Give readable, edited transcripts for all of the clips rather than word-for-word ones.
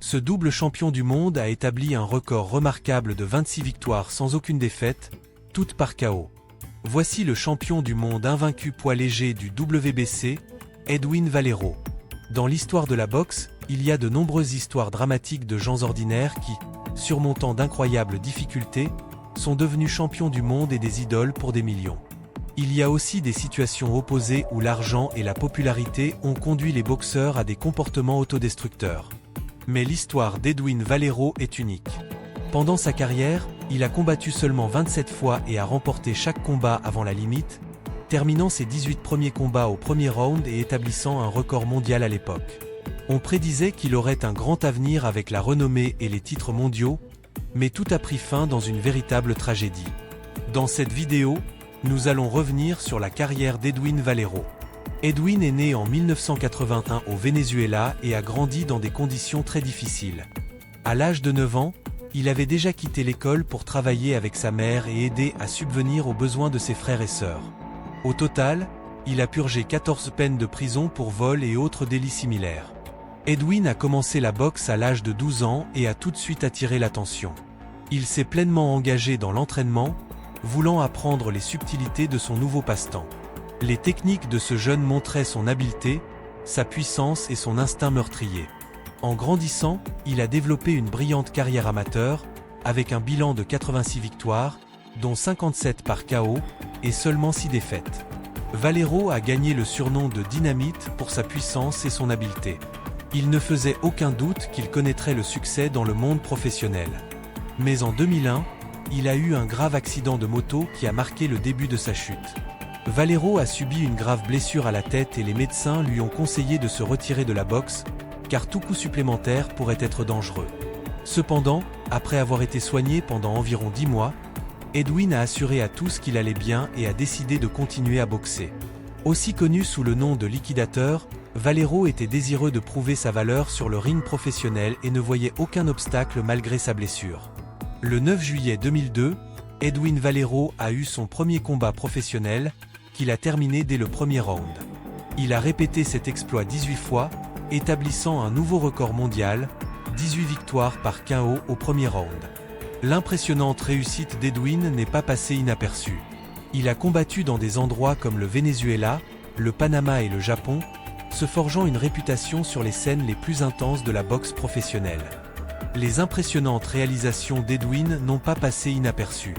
Ce double champion du monde a établi un record remarquable de 26 victoires sans aucune défaite, toutes par KO. Voici le champion du monde invaincu poids léger du WBC, Edwin Valero. Dans l'histoire de la boxe, il y a de nombreuses histoires dramatiques de gens ordinaires qui, surmontant d'incroyables difficultés, sont devenus champions du monde et des idoles pour des millions. Il y a aussi des situations opposées où l'argent et la popularité ont conduit les boxeurs à des comportements autodestructeurs. Mais l'histoire d'Edwin Valero est unique. Pendant sa carrière, il a combattu seulement 27 fois et a remporté chaque combat avant la limite, terminant ses 18 premiers combats au premier round et établissant un record mondial à l'époque. On prédisait qu'il aurait un grand avenir avec la renommée et les titres mondiaux, mais tout a pris fin dans une véritable tragédie. Dans cette vidéo, nous allons revenir sur la carrière d'Edwin Valero. Edwin est né en 1981 au Venezuela et a grandi dans des conditions très difficiles. À l'âge de 9 ans, il avait déjà quitté l'école pour travailler avec sa mère et aider à subvenir aux besoins de ses frères et sœurs. Au total, il a purgé 14 peines de prison pour vol et autres délits similaires. Edwin a commencé la boxe à l'âge de 12 ans et a tout de suite attiré l'attention. Il s'est pleinement engagé dans l'entraînement, voulant apprendre les subtilités de son nouveau passe-temps. Les techniques de ce jeune montraient son habileté, sa puissance et son instinct meurtrier. En grandissant, il a développé une brillante carrière amateur, avec un bilan de 86 victoires, dont 57 par KO, et seulement 6 défaites. Valero a gagné le surnom de Dynamite pour sa puissance et son habileté. Il ne faisait aucun doute qu'il connaîtrait le succès dans le monde professionnel. Mais en 2001, il a eu un grave accident de moto qui a marqué le début de sa chute. Valero a subi une grave blessure à la tête et les médecins lui ont conseillé de se retirer de la boxe, car tout coup supplémentaire pourrait être dangereux. Cependant, après avoir été soigné pendant environ 10 mois, Edwin a assuré à tous qu'il allait bien et a décidé de continuer à boxer. Aussi connu sous le nom de liquidateur, Valero était désireux de prouver sa valeur sur le ring professionnel et ne voyait aucun obstacle malgré sa blessure. Le 9 juillet 2002, Edwin Valero a eu son premier combat professionnel, qu'il a terminé dès le premier round. Il a répété cet exploit 18 fois, établissant un nouveau record mondial, 18 victoires par KO au premier round. L'impressionnante réussite d'Edwin n'est pas passée inaperçue. Il a combattu dans des endroits comme le Venezuela, le Panama et le Japon, se forgeant une réputation sur les scènes les plus intenses de la boxe professionnelle. Les impressionnantes réalisations d'Edwin n'ont pas passé inaperçues.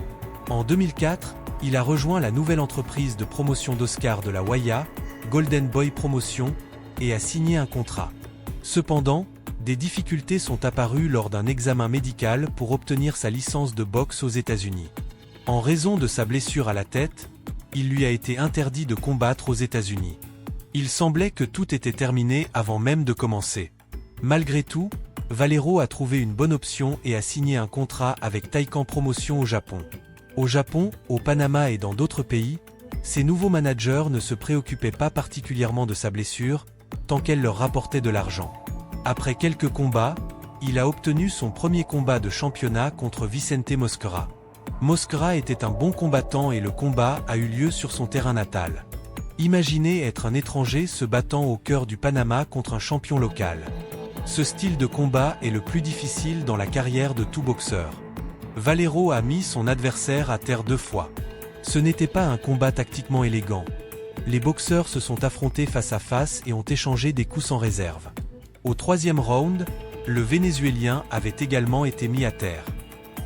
En 2004, il a rejoint la nouvelle entreprise de promotion d'Oscar de la Hoya, Golden Boy Promotion, et a signé un contrat. Cependant, des difficultés sont apparues lors d'un examen médical pour obtenir sa licence de boxe aux États-Unis. En raison de sa blessure à la tête, il lui a été interdit de combattre aux États-Unis. Il semblait que tout était terminé avant même de commencer. Malgré tout, Valero a trouvé une bonne option et a signé un contrat avec Taikan Promotion au Japon. Au Japon, au Panama et dans d'autres pays, ses nouveaux managers ne se préoccupaient pas particulièrement de sa blessure, tant qu'elle leur rapportait de l'argent. Après quelques combats, il a obtenu son premier combat de championnat contre Vicente Mosquera. Mosquera était un bon combattant et le combat a eu lieu sur son terrain natal. Imaginez être un étranger se battant au cœur du Panama contre un champion local. Ce style de combat est le plus difficile dans la carrière de tout boxeur. Valero a mis son adversaire à terre 2 fois. Ce n'était pas un combat tactiquement élégant. Les boxeurs se sont affrontés face à face et ont échangé des coups sans réserve. Au 3e round, le Vénézuélien avait également été mis à terre.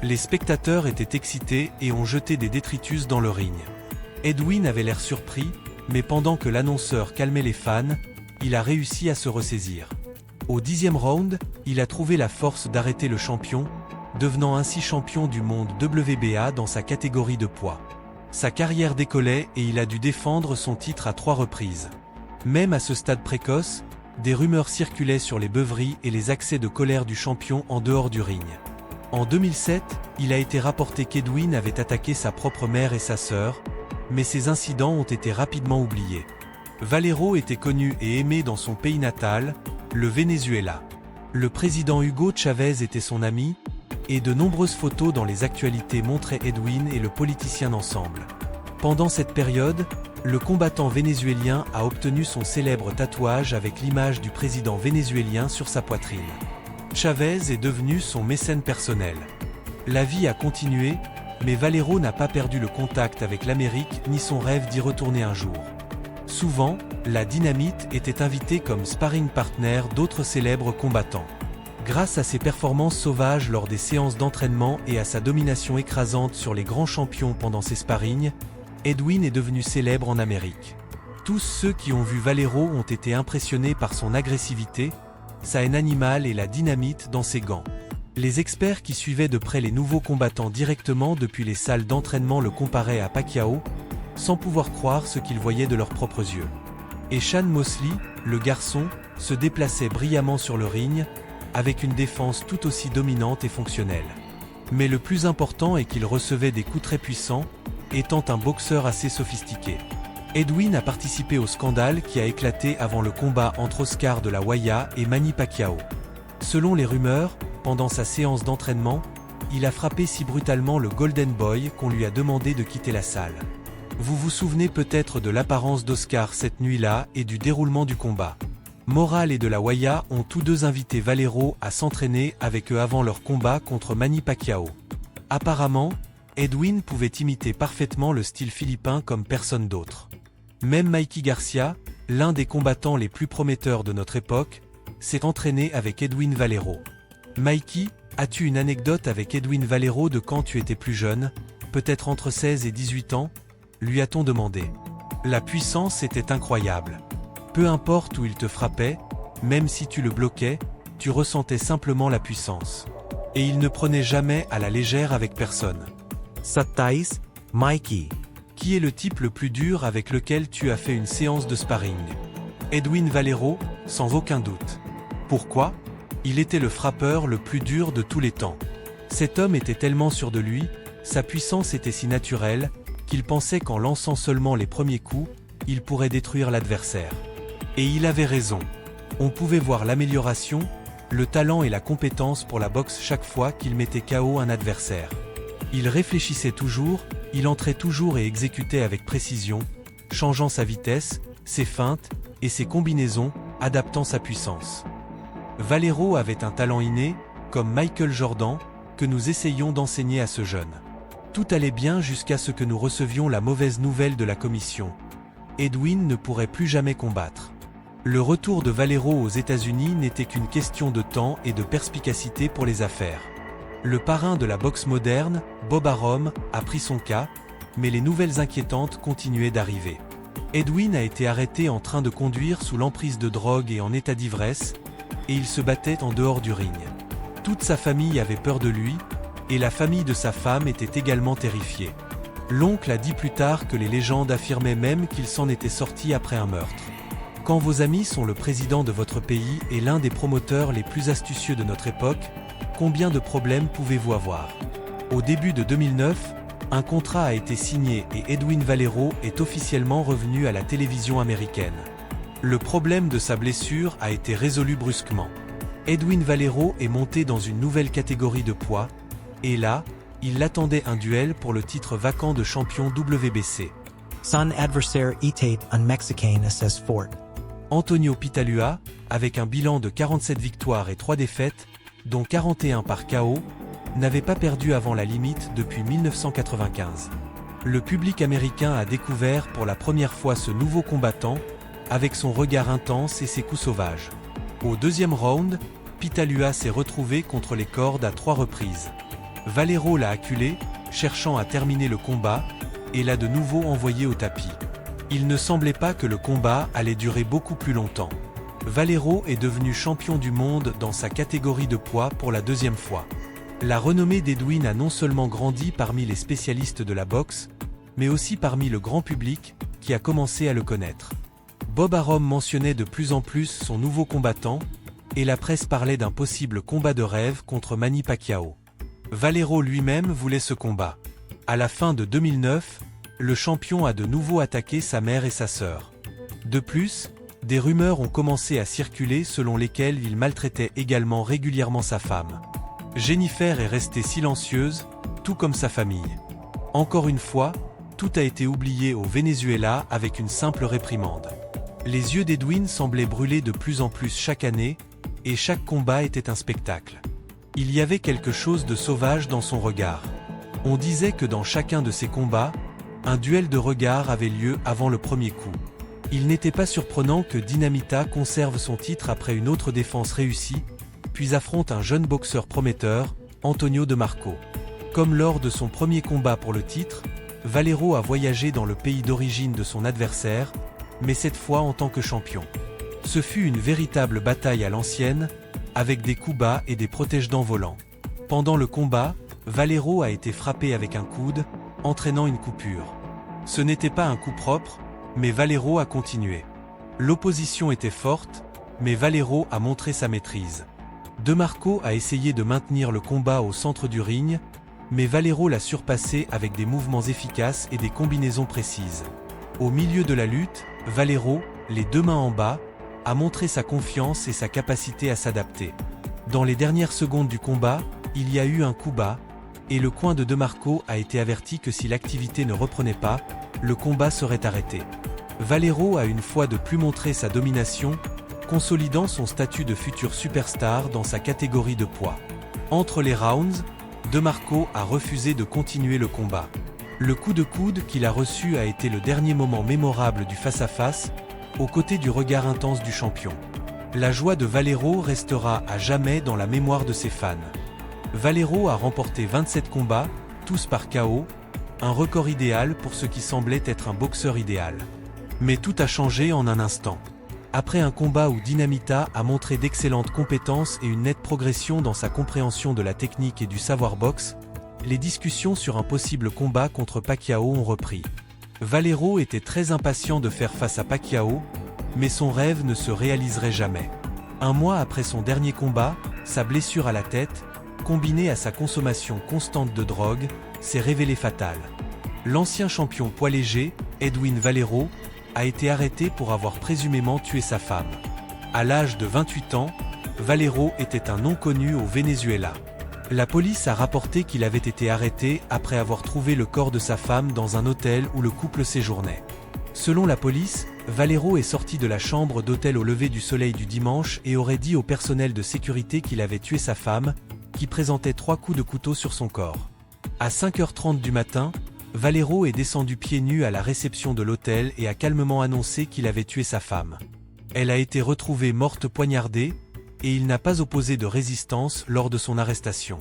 Les spectateurs étaient excités et ont jeté des détritus dans le ring. Edwin avait l'air surpris, mais pendant que l'annonceur calmait les fans, il a réussi à se ressaisir. Au 10e round, il a trouvé la force d'arrêter le champion, devenant ainsi champion du monde WBA dans sa catégorie de poids. Sa carrière décollait et il a dû défendre son titre à 3 reprises. Même à ce stade précoce, des rumeurs circulaient sur les beuveries et les accès de colère du champion en dehors du ring. En 2007, il a été rapporté qu'Edwin avait attaqué sa propre mère et sa sœur, mais ces incidents ont été rapidement oubliés. Valero était connu et aimé dans son pays natal, le Venezuela. Le président Hugo Chavez était son ami, et de nombreuses photos dans les actualités montraient Edwin et le politicien ensemble. Pendant cette période, le combattant vénézuélien a obtenu son célèbre tatouage avec l'image du président vénézuélien sur sa poitrine. Chavez est devenu son mécène personnel. La vie a continué, mais Valero n'a pas perdu le contact avec l'Amérique ni son rêve d'y retourner un jour. Souvent, la Dynamite était invitée comme sparring partner d'autres célèbres combattants. Grâce à ses performances sauvages lors des séances d'entraînement et à sa domination écrasante sur les grands champions pendant ses sparrings, Edwin est devenu célèbre en Amérique. Tous ceux qui ont vu Valero ont été impressionnés par son agressivité, sa haine animale et la dynamite dans ses gants. Les experts qui suivaient de près les nouveaux combattants directement depuis les salles d'entraînement le comparaient à Pacquiao, sans pouvoir croire ce qu'ils voyaient de leurs propres yeux. Et Sean Mosley, le garçon, se déplaçait brillamment sur le ring, avec une défense tout aussi dominante et fonctionnelle. Mais le plus important est qu'il recevait des coups très puissants, étant un boxeur assez sophistiqué. Edwin a participé au scandale qui a éclaté avant le combat entre Oscar de la Hoya et Manny Pacquiao. Selon les rumeurs, pendant sa séance d'entraînement, il a frappé si brutalement le Golden Boy qu'on lui a demandé de quitter la salle. Vous vous souvenez peut-être de l'apparence d'Oscar cette nuit-là et du déroulement du combat. Morale et de la Hoya ont tous deux invité Valero à s'entraîner avec eux avant leur combat contre Manny Pacquiao. Apparemment, Edwin pouvait imiter parfaitement le style philippin comme personne d'autre. Même Mikey Garcia, l'un des combattants les plus prometteurs de notre époque, s'est entraîné avec Edwin Valero. Mikey, as-tu une anecdote avec Edwin Valero de quand tu étais plus jeune, peut-être entre 16 et 18 ans, lui a-t-on demandé. La puissance était incroyable. Peu importe où il te frappait, même si tu le bloquais, tu ressentais simplement la puissance. Et il ne prenait jamais à la légère avec personne. Satais, Mikey. Qui est le type le plus dur avec lequel tu as fait une séance de sparring? Edwin Valero, sans aucun doute. Pourquoi? Il était le frappeur le plus dur de tous les temps. Cet homme était tellement sûr de lui, sa puissance était si naturelle, qu'il pensait qu'en lançant seulement les premiers coups, il pourrait détruire l'adversaire. Et il avait raison. On pouvait voir l'amélioration, le talent et la compétence pour la boxe chaque fois qu'il mettait KO un adversaire. Il réfléchissait toujours, il entrait toujours et exécutait avec précision, changeant sa vitesse, ses feintes et ses combinaisons, adaptant sa puissance. Valero avait un talent inné, comme Michael Jordan, que nous essayions d'enseigner à ce jeune. Tout allait bien jusqu'à ce que nous recevions la mauvaise nouvelle de la commission. Edwin ne pourrait plus jamais combattre. Le retour de Valero aux États-Unis n'était qu'une question de temps et de perspicacité pour les affaires. Le parrain de la boxe moderne, Bob Arum, a pris son cas, mais les nouvelles inquiétantes continuaient d'arriver. Edwin a été arrêté en train de conduire sous l'emprise de drogue et en état d'ivresse, et il se battait en dehors du ring. Toute sa famille avait peur de lui, et la famille de sa femme était également terrifiée. L'oncle a dit plus tard que les légendes affirmaient même qu'il s'en était sorti après un meurtre. Quand vos amis sont le président de votre pays et l'un des promoteurs les plus astucieux de notre époque, combien de problèmes pouvez-vous avoir? Au début de 2009, un contrat a été signé et Edwin Valero est officiellement revenu à la télévision américaine. Le problème de sa blessure a été résolu brusquement. Edwin Valero est monté dans une nouvelle catégorie de poids, et là, il attendait un duel pour le titre vacant de champion WBC. Son adversaire était un Mexicain assez fort. Antonio Pitalua, avec un bilan de 47 victoires et 3 défaites, dont 41 par KO, n'avait pas perdu avant la limite depuis 1995. Le public américain a découvert pour la première fois ce nouveau combattant, avec son regard intense et ses coups sauvages. Au deuxième round, Pitalua s'est retrouvé contre les cordes à 3 reprises. Valero l'a acculé, cherchant à terminer le combat, et l'a de nouveau envoyé au tapis. Il ne semblait pas que le combat allait durer beaucoup plus longtemps. Valero est devenu champion du monde dans sa catégorie de poids pour la deuxième fois. La renommée d'Edwin a non seulement grandi parmi les spécialistes de la boxe, mais aussi parmi le grand public, qui a commencé à le connaître. Bob Arum mentionnait de plus en plus son nouveau combattant, et la presse parlait d'un possible combat de rêve contre Manny Pacquiao. Valero lui-même voulait ce combat. À la fin de 2009, le champion a de nouveau attaqué sa mère et sa sœur. De plus, des rumeurs ont commencé à circuler selon lesquelles il maltraitait également régulièrement sa femme. Jennifer est restée silencieuse, tout comme sa famille. Encore une fois, tout a été oublié au Venezuela avec une simple réprimande. Les yeux d'Edwin semblaient brûler de plus en plus chaque année, et chaque combat était un spectacle. Il y avait quelque chose de sauvage dans son regard. On disait que dans chacun de ces combats, un duel de regard avait lieu avant le premier coup. Il n'était pas surprenant que Dinamita conserve son titre après une autre défense réussie, puis affronte un jeune boxeur prometteur, Antonio De Marco. Comme lors de son premier combat pour le titre, Valero a voyagé dans le pays d'origine de son adversaire, mais cette fois en tant que champion. Ce fut une véritable bataille à l'ancienne, avec des coups bas et des protège-dents volants. Pendant le combat, Valero a été frappé avec un coude, entraînant une coupure. Ce n'était pas un coup propre, mais Valero a continué. L'opposition était forte, mais Valero a montré sa maîtrise. De Marco a essayé de maintenir le combat au centre du ring, mais Valero l'a surpassé avec des mouvements efficaces et des combinaisons précises. Au milieu de la lutte, Valero, les deux mains en bas, a montré sa confiance et sa capacité à s'adapter. Dans les dernières secondes du combat, il y a eu un coup bas, et le coin de Marco a été averti que si l'activité ne reprenait pas, le combat serait arrêté. Valero a une fois de plus montré sa domination, consolidant son statut de futur superstar dans sa catégorie de poids. Entre les rounds, De Marco a refusé de continuer le combat. Le coup de coude qu'il a reçu a été le dernier moment mémorable du face-à-face, aux côtés du regard intense du champion. La joie de Valero restera à jamais dans la mémoire de ses fans. Valero a remporté 27 combats, tous par KO, un record idéal pour ce qui semblait être un boxeur idéal. Mais tout a changé en un instant. Après un combat où Dinamita a montré d'excellentes compétences et une nette progression dans sa compréhension de la technique et du savoir boxe, les discussions sur un possible combat contre Pacquiao ont repris. Valero était très impatient de faire face à Pacquiao, mais son rêve ne se réaliserait jamais. Un mois après son dernier combat, sa blessure à la tête, combinée à sa consommation constante de drogue, s'est révélée fatale. L'ancien champion poids léger, Edwin Valero, a été arrêté pour avoir présumément tué sa femme. À l'âge de 28 ans, Valero était un nom connu au Venezuela. La police a rapporté qu'il avait été arrêté après avoir trouvé le corps de sa femme dans un hôtel où le couple séjournait. Selon la police, Valero est sorti de la chambre d'hôtel au lever du soleil du dimanche et aurait dit au personnel de sécurité qu'il avait tué sa femme, qui présentait 3 coups de couteau sur son corps. À 5h30 du matin, Valero est descendu pieds nus à la réception de l'hôtel et a calmement annoncé qu'il avait tué sa femme. Elle a été retrouvée morte poignardée, et il n'a pas opposé de résistance lors de son arrestation.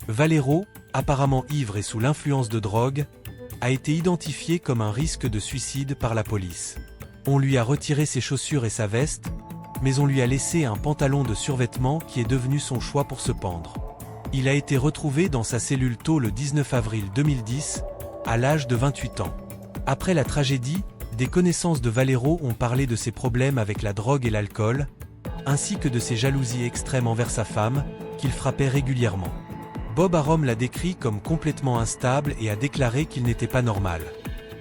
Valero, apparemment ivre et sous l'influence de drogue, a été identifié comme un risque de suicide par la police. On lui a retiré ses chaussures et sa veste, mais on lui a laissé un pantalon de survêtement qui est devenu son choix pour se pendre. Il a été retrouvé dans sa cellule tôt le 19 avril 2010, à l'âge de 28 ans. Après la tragédie, des connaissances de Valero ont parlé de ses problèmes avec la drogue et l'alcool, ainsi que de ses jalousies extrêmes envers sa femme, qu'il frappait régulièrement. Bob Arum l'a décrit comme complètement instable et a déclaré qu'il n'était pas normal.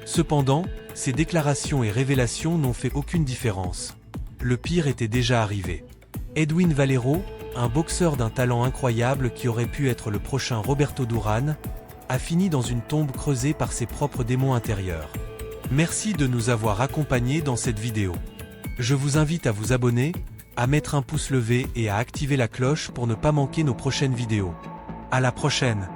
Cependant, ces déclarations et révélations n'ont fait aucune différence. Le pire était déjà arrivé. Edwin Valero, un boxeur d'un talent incroyable qui aurait pu être le prochain Roberto Duran, a fini dans une tombe creusée par ses propres démons intérieurs. Merci de nous avoir accompagnés dans cette vidéo. Je vous invite à vous abonner, à mettre un pouce levé et à activer la cloche pour ne pas manquer nos prochaines vidéos. À la prochaine!